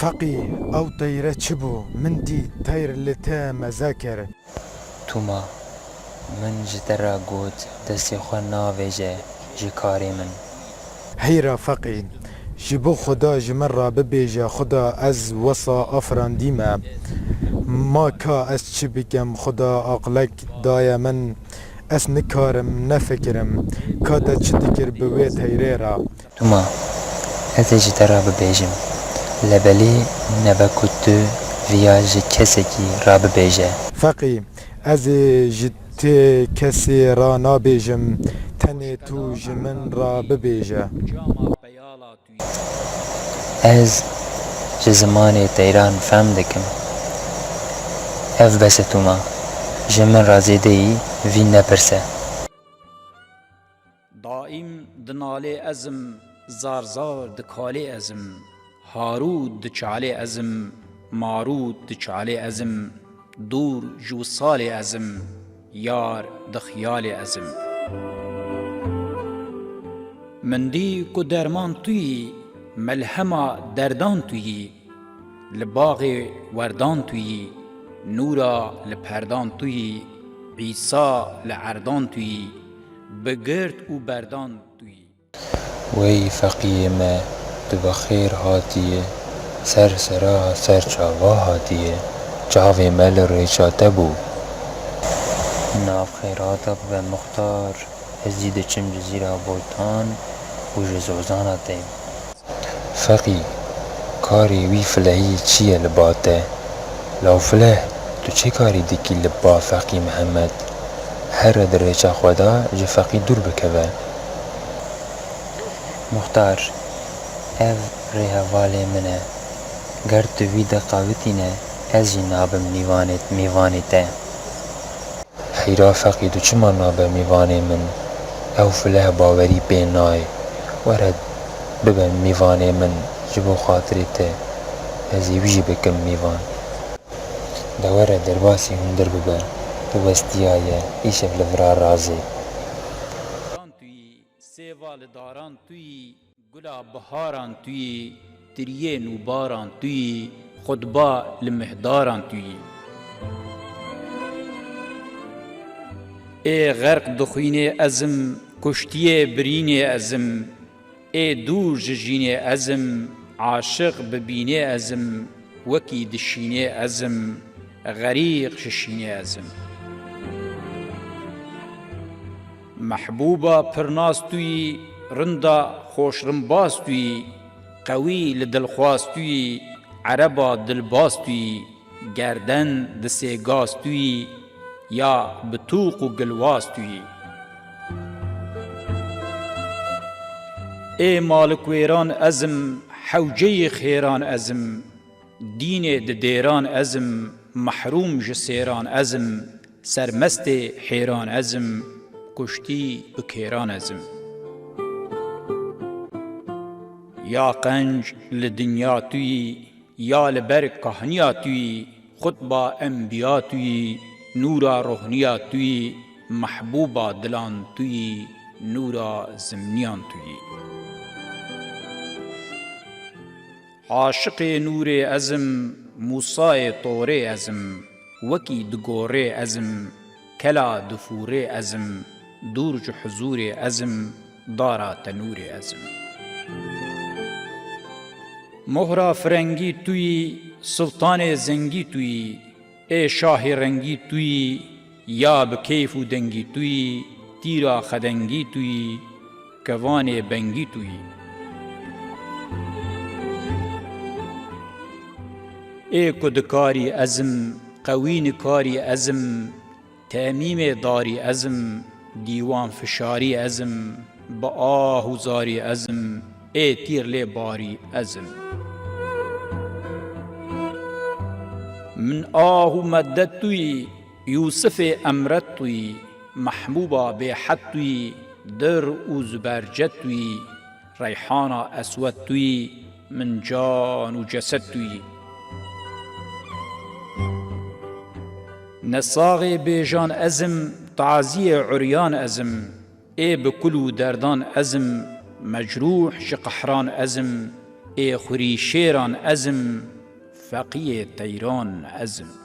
فقی او طیره چی بو من دی طیر لته مذاکر توما من جترا گوت دستی خو ناویجه جکاری من هیرا فقی جبو خدا جمن را ببیجه خدا از وصا افراندیمه ما کا از چی بگم خدا عقلک دای من از نکارم نفکرم کا دا چی دکر بوی تیره را توما از جترا ببیجم لبلی نبکتو ویاج کسی کی را ببیجه فقی از جت کسی را نابیجم تنی تو جمن را ببیجه از زمان تیران فهم دکم اف بس توما جمن رازیده ای وی نپرسه دائم دناله ازم زار دکاله ازم هارود دچاله ازم مارود دچاله ازم دور جو ساله ازم یار دخیاله ازم مندی کو درمان توی ملهما دردان توی لباغ وردان توی نورا لپردان توی عیسا لعردان توی بگرد و بردان توی وی فقیه ما تو بخیر هاتیه سر سرا سر چاوا هاتیه چاوی مل ریچا تبو ناف خیراتا و مختار ازید چم جزیره بولتان و جزوزانا تیم فقی کاری وی فلهی چیه لباته لو فله تو چه کاری دکی لبا فقی محمد هر در ریچا خدا جه فقی دور بکوه مختار اف ریحوالی منه گر تو وی دقاوتینه از جی نابم میوانیته حیرا فقی تو چما نابه میوانی من او فله باوری بینای ورد ببن میوانی من جبو خاطری ته از ویجی بکم میوان دوره درباسی هندر ببه تو وستیایه ایشه بلورا رازی سیوال داران توی گلا بهاران توی تریه نوباران توی خطبا لمهداران توی ای غرق دخوینه ازم کشتیه برینه ازم ای دور ججینه ازم عاشق ببینه ازم وکی دشینه ازم غریق ششینه ازم محبوبا پرناس توی رندا خوش رنباس توی قوی لدلخواست توی عربا دلباس توی گردن دسیگاس توی یا بتوق و گلواس توی ای مالک ویران ازم حوجه خیران ازم دین دیران ازم محروم جسیران ازم سرمست حیران ازم کشتی بکیران ازم یا قنج لدنیا توی یا لبر کهنیا توی خطبا انبیا توی نورا روحنیا توی محبوبا دلان توی نورا زمنیان توی عاشق نور ازم موسی طوره ازم وکی دگوره ازم کلا دفوره ازم دورج حضور ازم دارا تنور ازم مهرا فرنگی توی سلطان زنگی توی ای شاه رنگی توی یا بکیف و دنگی توی تیرا خدنگی توی کوان بنگی توی ای کدکاری ازم قوین کاری ازم تأمیم داری ازم دیوان فشاری ازم با آه زاری ازم ای تیر لی باری ازم من آه مدد توی یوسف امرت توی محبوبا بیحد توی در و زبرجد توی ریحانا اسود توی من جان و جسد توی نساغ بیجان ازم تعزی عریان ازم ای بکلو دردان ازم مجروح شقحران ازم ای خوری شیران ازم فقیه تیران ازم